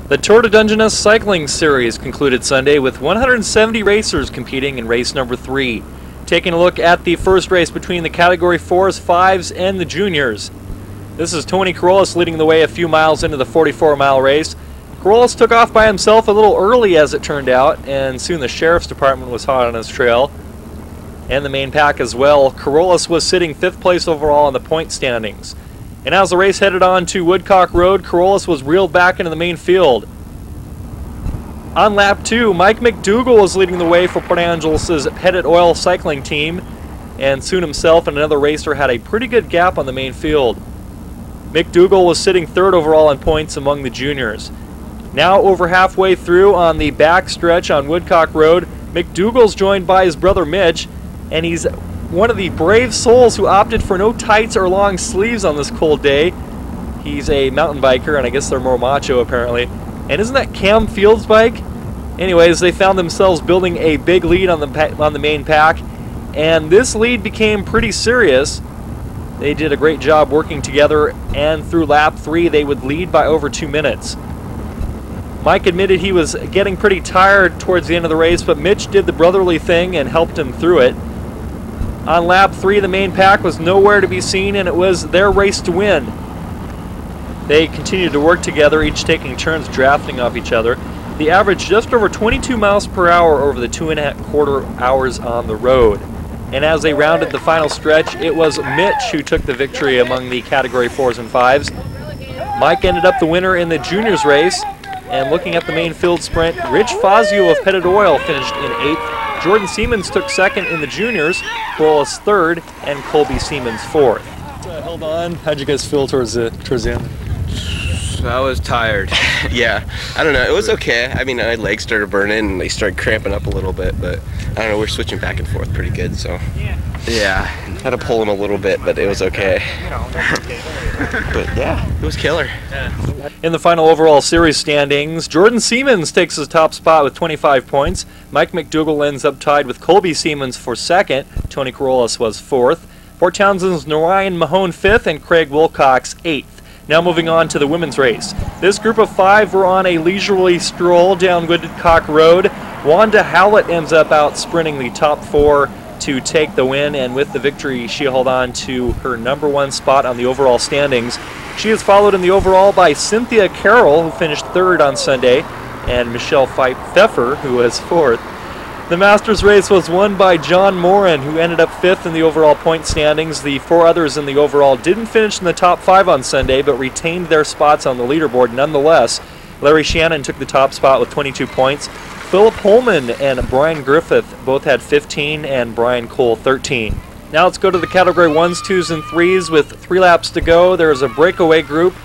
The Tour de Dungeness cycling series concluded Sunday with 170 racers competing in race number 3. Taking a look at the first race between the Category 4s, 5s, and the juniors. This is Tony Carolus leading the way a few miles into the 44-mile race. Carolus took off by himself a little early as it turned out, and soon the sheriff's department was hot on his trail, and the main pack as well. Carolus was sitting 5th place overall in the point standings. And as the race headed on to Woodcock Road, Carolus was reeled back into the main field. On lap 2, Mike McDougall was leading the way for Port Angeles' Pettit Oil cycling team, and soon himself and another racer had a pretty good gap on the main field. McDougall was sitting 3rd overall in points among the juniors. Now over halfway through on the back stretch on Woodcock Road, McDougall's joined by his brother Mitch, and he's one of the brave souls who opted for no tights or long sleeves on this cold day. He's a mountain biker, and I guess they're more macho apparently. And isn't that Cam Field's bike? Anyways, they found themselves building a big lead on the main pack, and this lead became pretty serious. They did a great job working together, and through lap 3 they would lead by over 2 minutes. Mike admitted he was getting pretty tired towards the end of the race, but Mitch did the brotherly thing and helped him through it. On lap 3, the main pack was nowhere to be seen, and it was their race to win. They continued to work together, each taking turns drafting off each other. They averaged just over 22 miles per hour over the 2.25 hours on the road. And as they rounded the final stretch, it was Mitch who took the victory among the Category 4s and 5s. Mike ended up the winner in the juniors race. And looking at the main field sprint, Rich Fazio of Pettit Oil finished in 8th. Jordan Siemens took 2nd in the juniors, Carolus 3rd, and Colby Siemens 4th. Held on. How'd you guys feel towards the end? I was tired. Yeah, I don't know. It was okay. I mean, my legs started burning and they started cramping up a little bit, but I don't know. We're switching back and forth pretty good, so yeah, had to pull him a little bit, but it was okay. But yeah, it was killer. In the final overall series standings, Jordan Siemens takes the top spot with 25 points. Mike McDougall ends up tied with Colby Siemens for 2nd. Tony Carolus was 4th. Fort Townsend's Narayan Mahone 5th and Craig Wilcox 8th. Now moving on to the women's race. This group of 5 were on a leisurely stroll down Woodcock Road. Wanda Howlett ends up out sprinting the top 4 to take the win, and with the victory she held on to her #1 spot on the overall standings. She is followed in the overall by Cynthia Carroll, who finished 3rd on Sunday, and Michelle Pfeffer, who was 4th. The Masters race was won by John Moran, who ended up 5th in the overall point standings. The 4 others in the overall didn't finish in the top 5 on Sunday, but retained their spots on the leaderboard nonetheless. Larry Shannon took the top spot with 22 points. Philip Holman and Brian Griffith both had 15, and Brian Cole 13. Now let's go to the Category 1s, 2s, and 3s with 3 laps to go. There was a breakaway group,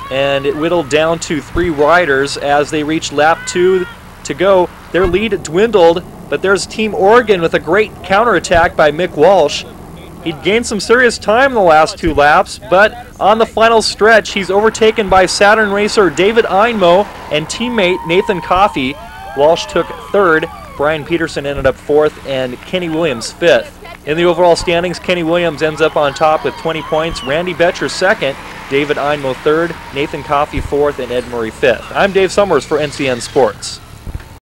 and it whittled down to 3 riders as they reached lap 2 to go. Their lead dwindled, but there's Team Oregon with a great counterattack by Mick Walsh. He'd gained some serious time in the last 2 laps, but on the final stretch, he's overtaken by Saturn racer David Einmo and teammate Nathan Coffey. Walsh took 3rd, Brian Peterson ended up 4th, and Kenny Williams 5th. In the overall standings, Kenny Williams ends up on top with 20 points, Randy Betcher 2nd, David Einmo 3rd, Nathan Coffey 4th, and Ed Murray 5th. I'm Dave Summers for NCN Sports.